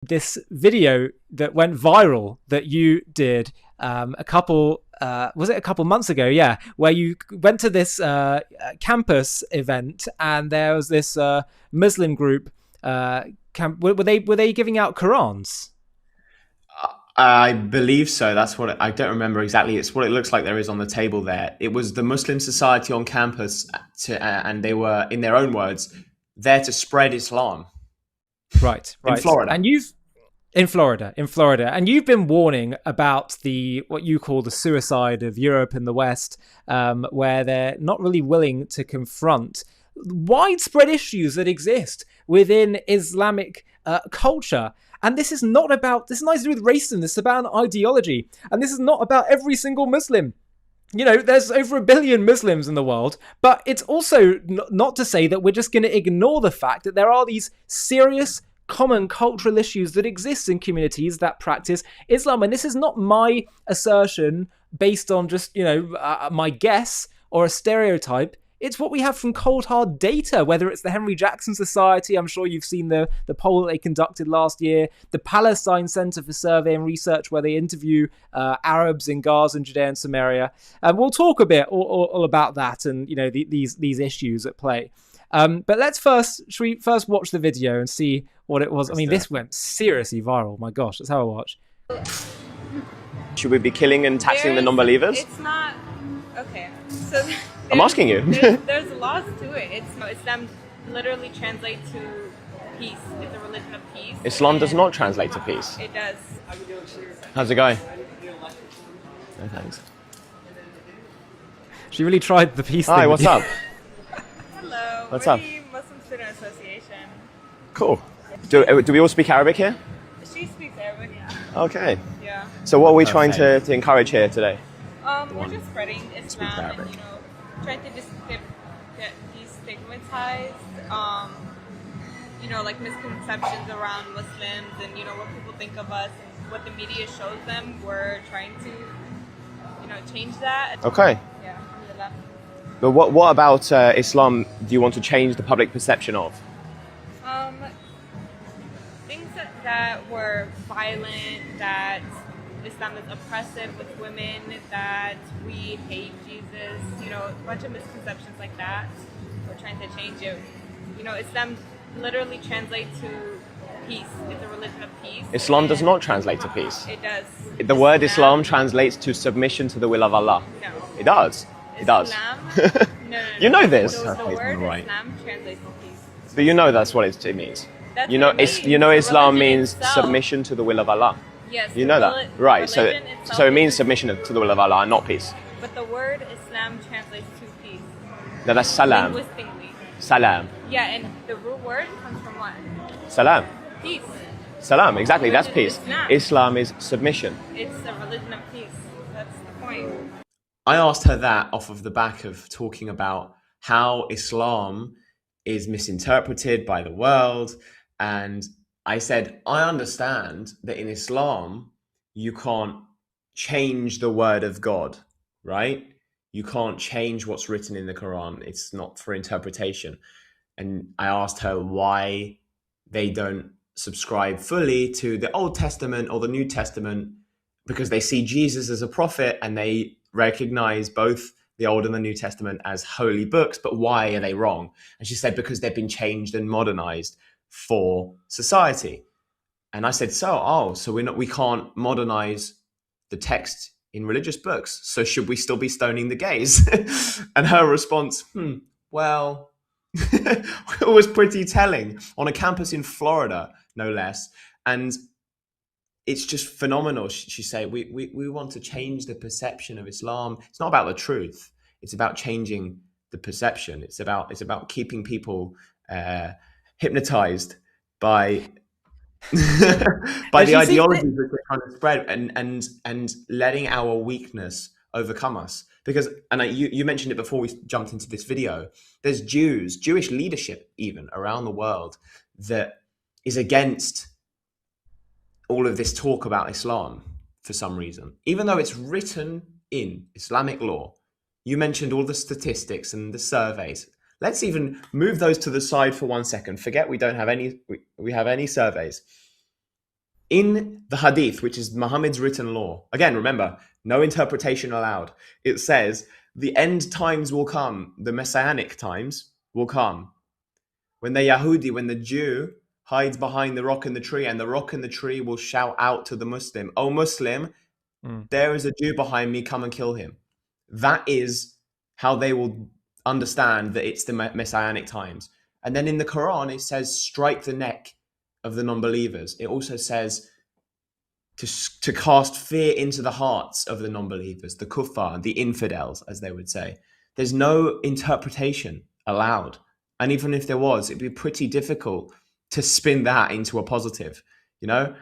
this video that went viral that you did a couple was it a couple months ago, yeah, where you went to this campus event and there was this Muslim group were they giving out Qurans? I believe so. That's what I don't remember exactly. It's what it looks like there is on the table there. It was the Muslim Society on campus, and they were, in their own words, there to spread Islam in Right, Florida. and you've in Florida, and you've been warning about the what you call the suicide of Europe and the West, where they're not really willing to confront widespread issues that exist within Islamic culture. And this is not about, this is nothing to do with racism, this is about an ideology. And this is not about every single Muslim. You know, there's over 1 billion Muslims in the world, but it's also not to say that we're just going to ignore the fact that there are these serious common cultural issues that exist in communities that practice Islam. And this is not my assertion based on just, my guess or a stereotype. It's what we have from cold hard data, whether it's the Henry Jackson Society. I'm sure you've seen the poll that they conducted last year, the Palestine Center for Survey and Research, where they interview Arabs in Gaza and Judea and Samaria. We'll talk a bit all about that and these issues at play. But should we first watch the video and see what it was? I mean, this went seriously viral. My gosh, let's have a watch. Should we be killing and taxing the non-believers? It's not okay. So I'm asking you. there's laws to it. Islam literally translates to peace. It's a religion of peace. Islam does not translate to peace. It does. How's it going? No thanks. She really tried the peace thing. Hi, what's up? Hello. What's we're up? the Muslim Student Association. Cool. Do we all speak Arabic here? She speaks Arabic. Okay. Yeah. So what are we trying to encourage here today? We're just spreading Islam Arabic. and trying to just get destigmatized. Like misconceptions around Muslims and what people think of us and what the media shows them. We're trying to change that. Okay. Yeah. But what about Islam do you want to change the public perception of? Things that were violent, that Islam is oppressive with women, that we hate Jesus, a bunch of misconceptions like that. We're trying to change it. Islam literally translates to peace. It's a religion of peace. Islam does not translate to peace. It does. The word Islam translates to submission to the will of Allah. No. It does. It does. No. You know this. The word Right. Islam translates to peace. But you know that's what it means. That's You know, what it means. Islam Religion means itself. submission to the will of Allah. Yes. You know that, right? So it means is- submission to the will of Allah, not peace. But the word Islam translates to peace. No, that's salam. Linguistically. Salam. Yeah, and the root word comes from what? Salam. Peace. Salam. Exactly. That's Which peace. is Islam. Islam is submission. It's a religion of peace. That's the point. I asked her that off of the back of talking about how Islam is misinterpreted by the world. And I said, I understand that in Islam, you can't change the word of God, right? You can't change what's written in the Quran. It's not for interpretation. And I asked her why they don't subscribe fully to the Old Testament or the New Testament, because they see Jesus as a prophet and they recognize both the Old and the New Testament as holy books. But why are they wrong? And she said, because they've been changed and modernized for society. And I said, so we can't modernize the text in religious books. So should we still be stoning the gays? And her response, well, it was pretty telling on a campus in Florida, no less. And it's just phenomenal. She said, we want to change the perception of Islam. It's not about the truth. It's about changing the perception. It's about keeping people hypnotized by by the ideologies that they're trying to spread and letting our weakness overcome us. Because, and you mentioned it before we jumped into this video, there's Jewish leadership even around the world that is against all of this talk about Islam for some reason, even though it's written in Islamic law. You mentioned all the statistics and the surveys. Let's even move those to the side for 1 second. Forget we don't have any, we have any surveys. In the Hadith, which is Muhammad's written law, again, remember, no interpretation allowed. It says the end times will come, the messianic times will come. When the Jew hides behind the rock and the tree, and the rock and the tree will shout out to the Muslim, "Oh Muslim, there is a Jew behind me, come and kill him." That is how they will understand that it's the messianic times. And then in the Quran, it says, strike the neck of the non-believers. It also says to cast fear into the hearts of the non-believers, the kuffar, the infidels, as they would say. There's no interpretation allowed. And even if there was, it'd be pretty difficult to spin that into a positive, you know?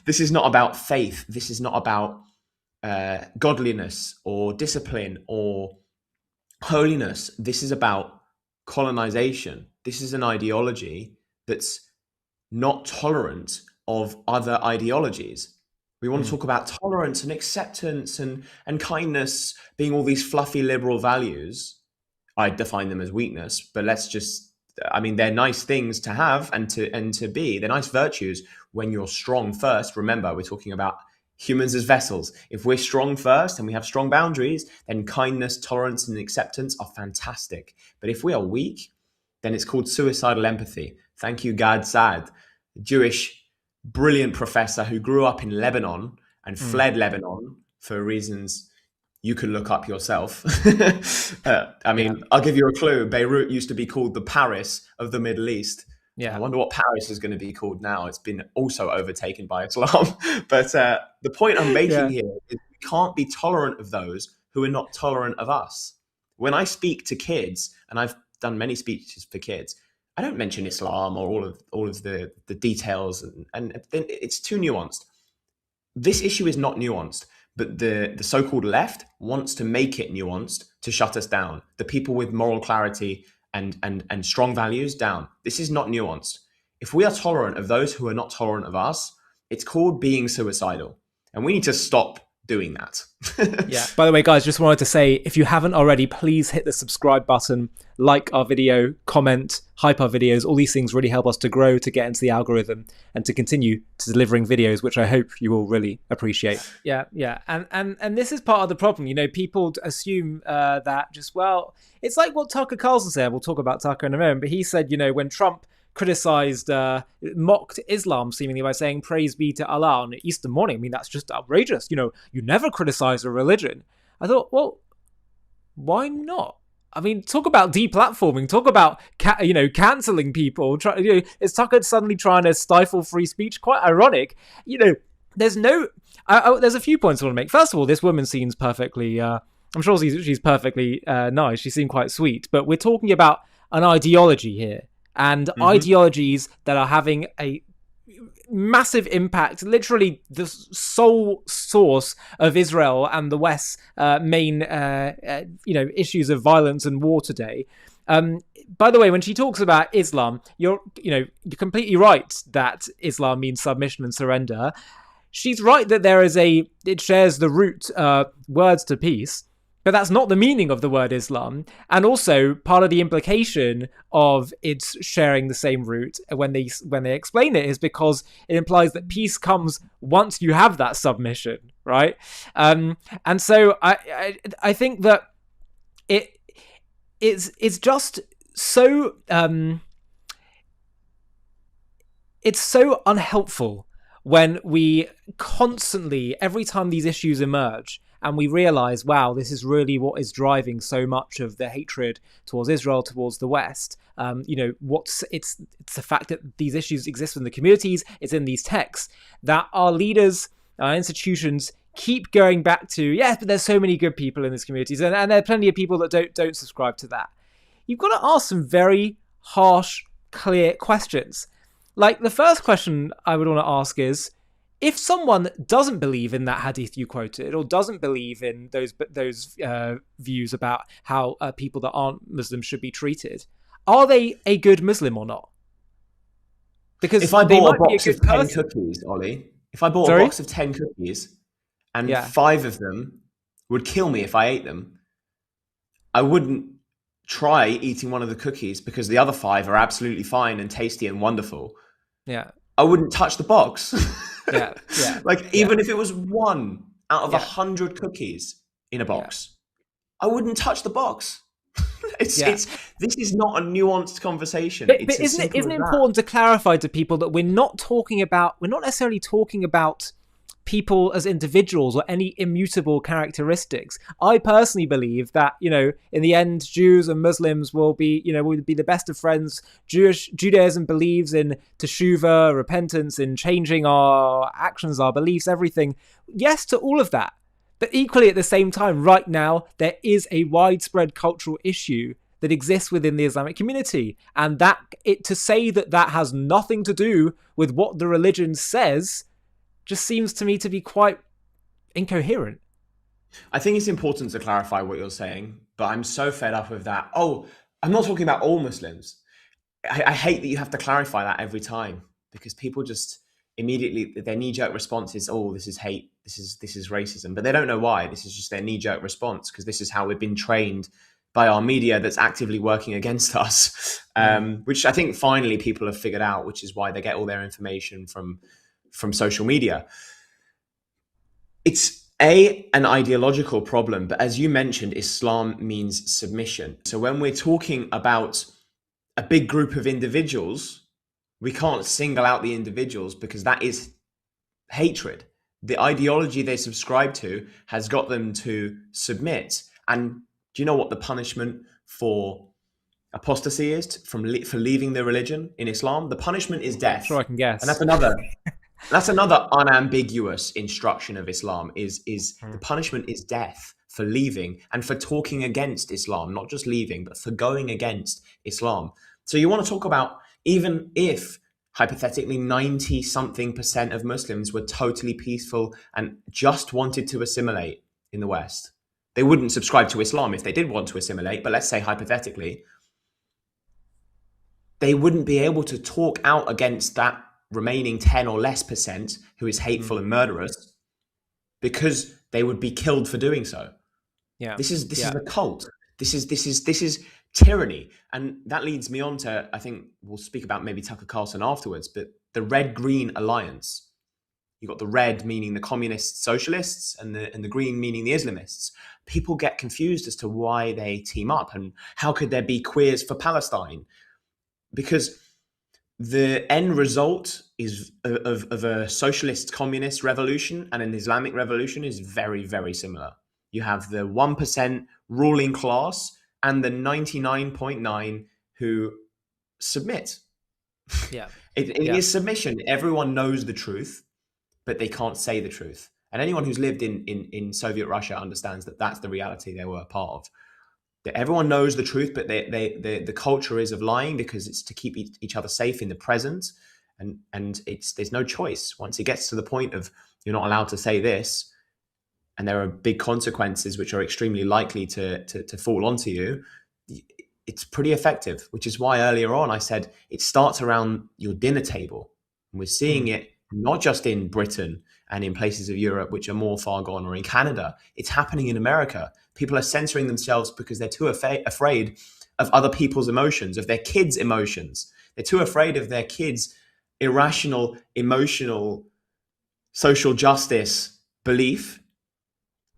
This is not about faith. This is not about godliness or discipline or holiness. This is about colonization. This is an ideology that's not tolerant of other ideologies. We want to talk about tolerance and acceptance and kindness being all these fluffy liberal values. I define them as weakness, but they're nice things to have and to be. They're nice virtues when you're strong first. Remember, we're talking about humans as vessels. If we're strong first and we have strong boundaries, then kindness, tolerance, and acceptance are fantastic. But if we are weak, then it's called suicidal empathy. Thank you, Gad Saad, a Jewish, brilliant professor who grew up in Lebanon and fled Lebanon for reasons you can look up yourself. I'll give you a clue. Beirut used to be called the Paris of the Middle East. Yeah. I wonder what Paris is going to be called now. It's been also overtaken by Islam. But the point I'm making here is we can't be tolerant of those who are not tolerant of us. When I speak to kids, and I've done many speeches for kids, I don't mention Islam or all of the details, and it's too nuanced. This issue is not nuanced. But the so-called left wants to make it nuanced to shut us down. The people with moral clarity and strong values down. This is not nuanced. If we are tolerant of those who are not tolerant of us, it's called being suicidal. And we need to stop doing that. Yeah. By the way, guys, just wanted to say, if you haven't already, please hit the subscribe button, like our video, comment, hype our videos. All these things really help us to grow, to get into the algorithm, and to continue to delivering videos, which I hope you will really appreciate. Yeah. And this is part of the problem. You know, people assume that it's like what Tucker Carlson said. We'll talk about Tucker in a moment, but he said, you know, when Trump criticized, mocked Islam seemingly by saying praise be to Allah on Easter morning. I mean, that's just outrageous. You know, you never criticize a religion. I thought, well, why not? I mean, talk about deplatforming, talk about, canceling people. Is Tucker suddenly trying to stifle free speech? Quite ironic. You know, there's a few points I want to make. First of all, this woman seems perfectly, I'm sure she's perfectly nice. She seemed quite sweet, but we're talking about an ideology here. And ideologies that are having a massive impact, literally the sole source of Israel and the West's main, issues of violence and war today. By the way, when she talks about Islam, you're completely right that Islam means submission and surrender. She's right that it shares the root words to peace. But that's not the meaning of the word Islam. And also, part of the implication of its sharing the same root when they explain it is because it implies that peace comes once you have that submission, right? And so I think that it's just so it's so unhelpful when we constantly, every time these issues emerge, and we realize, wow, this is really what is driving so much of the hatred towards Israel, towards the West. It's the fact that these issues exist in the communities, it's in these texts, that our leaders, our institutions keep going back to, yes, but there's so many good people in these communities, and there are plenty of people that don't subscribe to that. You've got to ask some very harsh, clear questions. Like, the first question I would want to ask is, if someone doesn't believe in that hadith you quoted, or doesn't believe in those views about how people that aren't Muslims should be treated, are they a good Muslim or not? Because if I bought a box of 10 cookies, Ollie, if I bought a box of 10 cookies and 5 of them would kill me if I ate them, I wouldn't try eating one of the cookies because the other 5 are absolutely fine and tasty and wonderful. Yeah. I wouldn't touch the box. Yeah, yeah, Like, yeah, even if it was one out of a yeah, 100 cookies in a yeah, box, I wouldn't touch the box. yeah. This is not a nuanced conversation. But It's as simple isn't as it that. important to clarify to people that we're not necessarily talking about people as individuals or any immutable characteristics. I personally believe that, in the end, Jews and Muslims will be the best of friends. Judaism believes in teshuvah, repentance, in changing our actions, our beliefs, everything. Yes to all of that. But equally at the same time, right now, there is a widespread cultural issue that exists within the Islamic community. And to say that that has nothing to do with what the religion says just seems to me to be quite incoherent. I think it's important to clarify what you're saying, but I'm so fed up with that. Oh, I'm not talking about all Muslims. I hate that you have to clarify that every time, because people just immediately, their knee-jerk response is, "Oh, this is hate. This is racism," but they don't know why. This is just their knee-jerk response, because this is how we've been trained by our media that's actively working against us. Which I think finally people have figured out, which is why they get all their information from social media. It's an ideological problem, but as you mentioned, Islam means submission. So when we're talking about a big group of individuals, we can't single out the individuals, because that is hatred. The ideology they subscribe to has got them to submit. And do you know what the punishment for apostasy is, for leaving the religion in Islam? The punishment is I'm sure death. I can And guess. that's another unambiguous instruction of Islam, is the Mm. punishment is death for leaving and for talking against Islam, not just leaving, but for going against Islam. So you want to talk about, even if hypothetically 90 something percent of Muslims were totally peaceful and just wanted to assimilate in the West, they wouldn't subscribe to Islam if they did want to assimilate, but let's say hypothetically, they wouldn't be able to talk out against that remaining 10 or less percent who is hateful Mm. and murderous, because they would be killed for doing so. Yeah, This is yeah, a cult. This is tyranny. And that leads me on to, I think we'll speak about maybe Tucker Carlson afterwards, but the Red Green Alliance. You got the red meaning the communist socialists, and the green meaning the Islamists. People get confused as to why they team up, and how could there be queers for Palestine? Because the end result is of a socialist communist revolution and an Islamic revolution is very, very similar. You have the 1% ruling class and the 99.9 who submit. yeah, It yeah. is submission. Everyone knows the truth, but they can't say the truth. And anyone who's lived in Soviet Russia understands that that's the reality they were a part of. Everyone knows the truth, but the culture is of lying, because it's to keep each other safe in the present, and there's no choice. Once it gets to the point of you're not allowed to say this, and there are big consequences which are extremely likely to fall onto you, it's pretty effective. Which is why earlier on I said it starts around your dinner table. And we're seeing Mm. it not just in Britain and in places of Europe which are more far gone, or in Canada. It's happening in America. People are censoring themselves because they're too afraid of other people's emotions, of their kids' emotions. They're too afraid of their kids' irrational, emotional, social justice belief,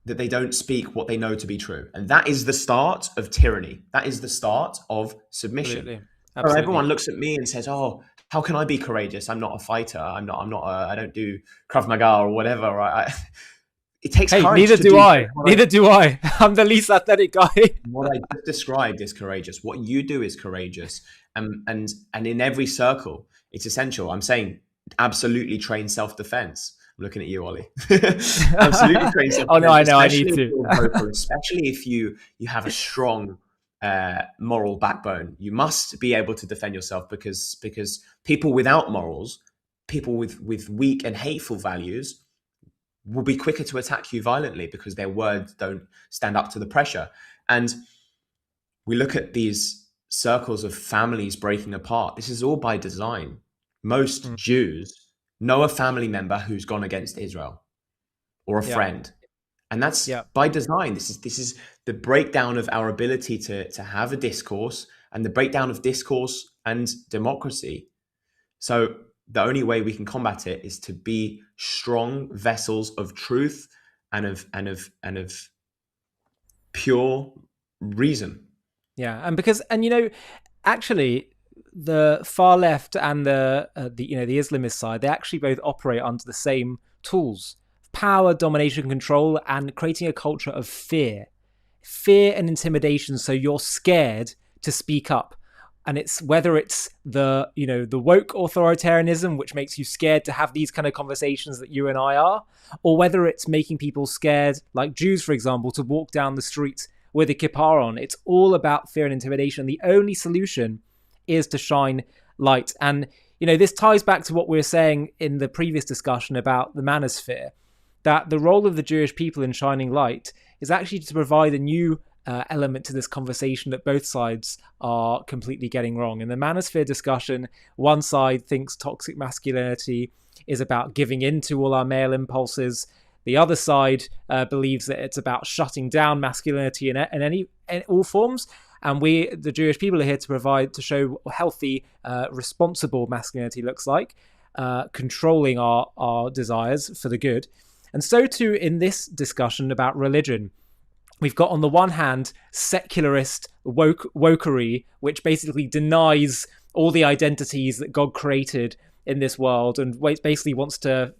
that they don't speak what they know to be true. And that is the start of tyranny. That is the start of submission. Absolutely, So everyone absolutely. looks at me and says, "Oh, how can I be courageous? I'm not a fighter. I don't do Krav Maga or whatever." It takes Hey, courage neither to do do I. Neither do I. I'm the least athletic guy. what I just described is courageous. What you do is courageous. And in every circle, it's essential. I'm saying absolutely train self-defense. I'm looking at you, Ollie. Absolutely train Oh no, self-defense, I know. I need especially if to. you're vocal, especially if you have a strong moral backbone. You must be able to defend yourself, because people without morals, people with weak and hateful values, will be quicker to attack you violently, because their words don't stand up to the pressure. And we look at these circles of families breaking apart. This is all by design. Most Mm. Jews know a family member who's gone against Israel, or a Yeah, friend. And that's yeah, by design. This is the breakdown of our ability to have a discourse, and the breakdown of discourse and democracy. So the only way we can combat it is to be strong vessels of truth and of pure reason. Yeah, and actually, the far left and the Islamist side, they actually both operate under the same tools: power, domination, control, and creating a culture of fear and intimidation. So you're scared to speak up. And it's whether it's the woke authoritarianism, which makes you scared to have these kind of conversations that you and I are, or whether it's making people scared, like Jews, for example, to walk down the street with a kippah on. It's all about fear and intimidation. The only solution is to shine light. And, this ties back to what we were saying in the previous discussion about the manosphere, that the role of the Jewish people in shining light is actually to provide a new element to this conversation that both sides are completely getting wrong. In the manosphere discussion, one side thinks toxic masculinity is about giving in to all our male impulses. The other side believes that it's about shutting down masculinity in all forms. And we, the Jewish people, are here to show what healthy, responsible masculinity looks like, controlling our desires for the good. And so too in this discussion about religion. We've got, on the one hand, secularist wokery, which basically denies all the identities that God created in this world and basically wants to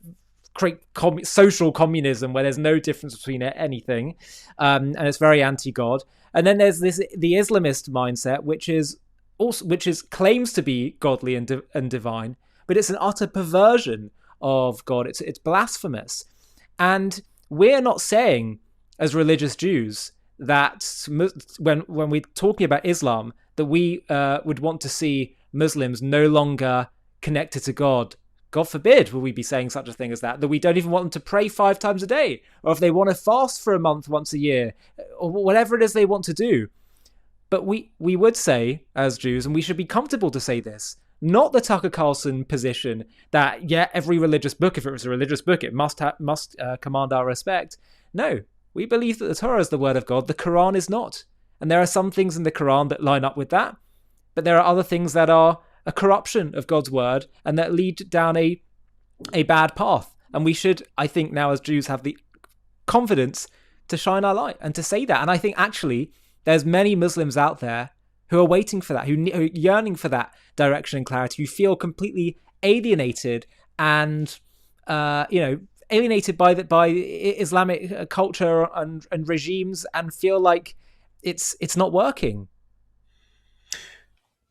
create social communism where there's no difference between anything, and it's very anti-God. And then there's the Islamist mindset, which claims to be godly and divine, but it's an utter perversion of God. It's blasphemous, and we're not saying, as religious Jews, that when we're talking about Islam, that we would want to see Muslims no longer connected to God. God forbid would we be saying such a thing as that we don't even want them to pray 5 times a day, or if they want to fast for a month once a year, or whatever it is they want to do. But we would say, as Jews, and we should be comfortable to say this, not the Tucker Carlson position that, every religious book, if it was a religious book, it must command our respect. No. We believe that the Torah is the word of God. The Quran is not. And there are some things in the Quran that line up with that. But there are other things that are a corruption of God's word and that lead down a bad path. And we should, I think, now as Jews have the confidence to shine our light and to say that. And I think actually there's many Muslims out there who are waiting for that, who are yearning for that direction and clarity, who feel completely alienated and, alienated by Islamic culture and regimes, and feel like it's not working.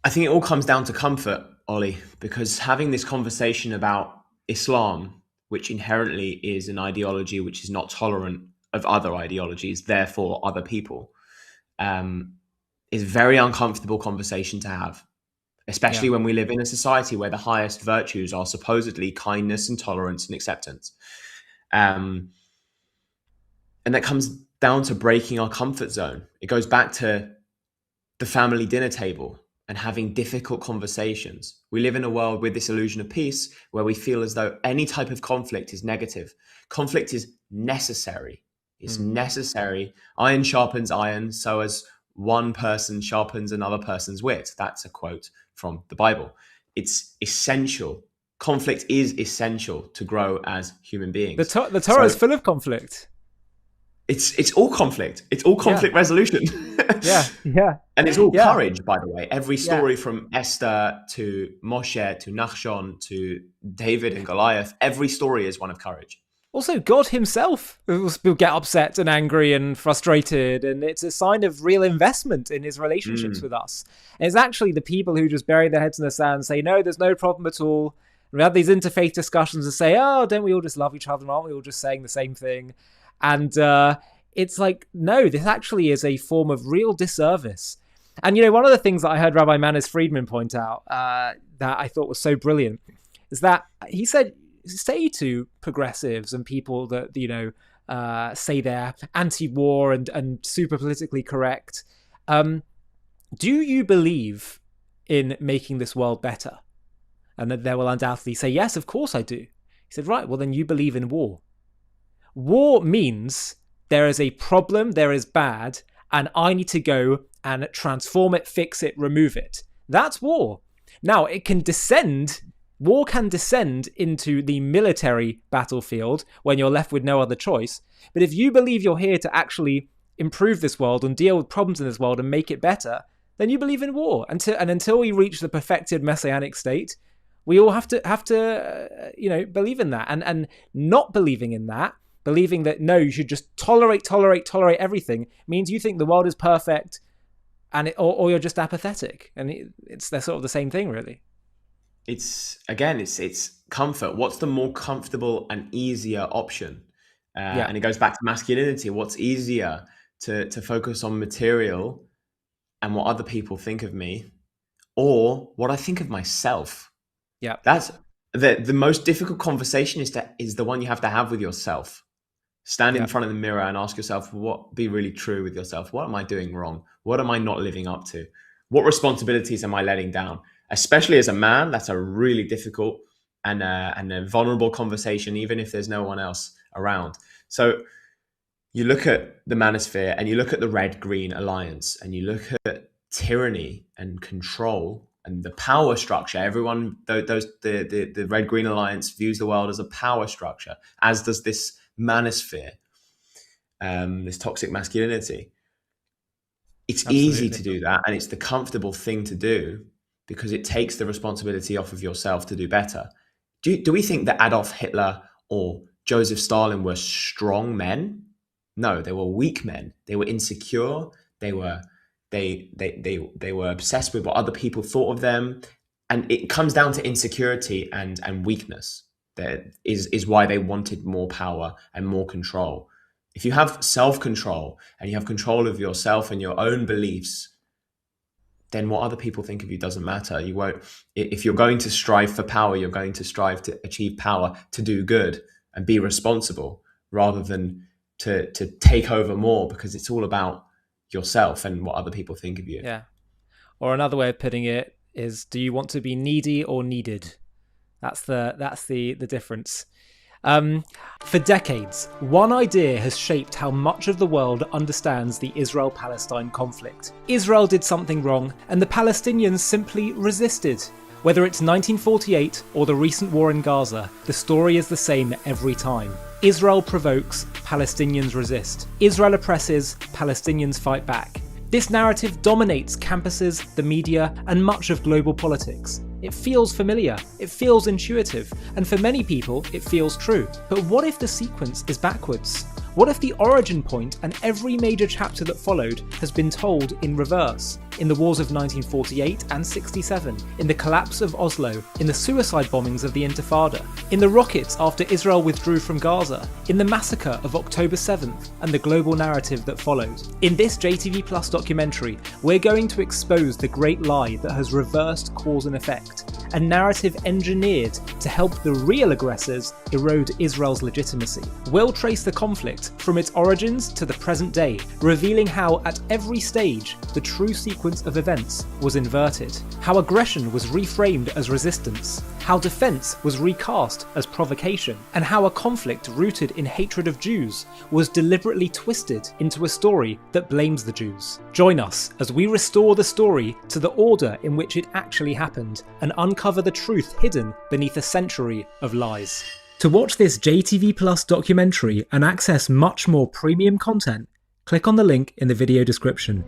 I think it all comes down to comfort, Ollie, because having this conversation about Islam, which inherently is an ideology which is not tolerant of other ideologies, therefore other people, is a very uncomfortable conversation to have, especially when we live in a society where the highest virtues are supposedly kindness and tolerance and acceptance. And that comes down to breaking our comfort zone. It goes back to the family dinner table and having difficult conversations. We live in a world with this illusion of peace where we feel as though any type of conflict is negative. Conflict is necessary. It's necessary. Iron sharpens iron, so as one person sharpens another person's wit. That's a quote from the Bible. It's essential. Conflict is essential to grow as human beings. The Torah is full of conflict. It's all conflict. It's all conflict resolution. Yeah. And it's all courage, by the way. Every story from Esther to Moshe to Nachshon to David and Goliath, every story is one of courage. Also, God himself will get upset and angry and frustrated, and it's a sign of real investment in his relationships with us. And it's actually the people who just bury their heads in the sand and say, no, there's no problem at all. And we have these interfaith discussions and say, oh, don't we all just love each other? Aren't we all just saying the same thing? And it's like, no, this actually is a form of real disservice. And, one of the things that I heard Rabbi Manis Friedman point out that I thought was so brilliant is that he said, say to progressives and people that, say they're anti-war and super politically correct, do you believe in making this world better? And they will undoubtedly say, yes, of course I do. He said, right, well, then you believe in war. War means there is a problem, there is bad, and I need to go and transform it, fix it, remove it. That's war. Now, it can descend War can descend into the military battlefield when you're left with no other choice. But if you believe you're here to actually improve this world and deal with problems in this world and make it better, then you believe in war. Until we reach the perfected messianic state, we all have to believe in that. And not believing in that, believing that no, you should just tolerate everything, means you think the world is perfect, or you're just apathetic. And they're sort of the same thing, really. It's comfort. What's the more comfortable and easier option? And it goes back to masculinity. What's easier to focus on material and what other people think of me, or what I think of myself? Yeah, that's the most difficult conversation is the one you have to have with yourself. Stand in front of the mirror and ask yourself, be really true with yourself. What am I doing wrong? What am I not living up to? What responsibilities am I letting down? Especially as a man, that's a really difficult and a vulnerable conversation, even if there's no one else around. So you look at the manosphere and you look at the Red-Green Alliance and you look at tyranny and control and the power structure. Everyone, the Red-Green Alliance views the world as a power structure, as does this manosphere, this toxic masculinity. It's Absolutely easy to do that, and it's the comfortable thing to do because it takes the responsibility off of yourself to do better. Do we think that Adolf Hitler or Joseph Stalin were strong men? No, they were weak men. They were insecure. They were obsessed with what other people thought of them, and it comes down to insecurity and weakness. That is why they wanted more power and more control. If you have self-control and you have control of yourself and your own beliefs, then what other people think of you doesn't matter. You won't. If you're going to strive for power, you're going to strive to achieve power, to do good and be responsible, rather than to take over more, because it's all about yourself and what other people think of you. Yeah. Or another way of putting it is, do you want to be needy or needed? That's the difference. For decades, one idea has shaped how much of the world understands the Israel-Palestine conflict. Israel did something wrong, and the Palestinians simply resisted. Whether it's 1948 or the recent war in Gaza, the story is the same every time. Israel provokes, Palestinians resist. Israel oppresses, Palestinians fight back. This narrative dominates campuses, the media, and much of global politics. It feels familiar, it feels intuitive, and for many people, it feels true. But what if the sequence is backwards? What if the origin point and every major chapter that followed has been told in reverse? In the wars of 1948 and 67, in the collapse of Oslo, in the suicide bombings of the Intifada, in the rockets after Israel withdrew from Gaza, in the massacre of October 7th, and the global narrative that followed. In this JTV Plus documentary, we're going to expose the great lie that has reversed cause and effect, a narrative engineered to help the real aggressors erode Israel's legitimacy. We'll trace the conflict from its origins to the present day, revealing how at every stage the true sequence of events was inverted, how aggression was reframed as resistance, how defense was recast as provocation, and how a conflict rooted in hatred of Jews was deliberately twisted into a story that blames the Jews. Join us as we restore the story to the order in which it actually happened and uncover the truth hidden beneath a century of lies. To watch this JTV Plus documentary and access much more premium content, click on the link in the video description.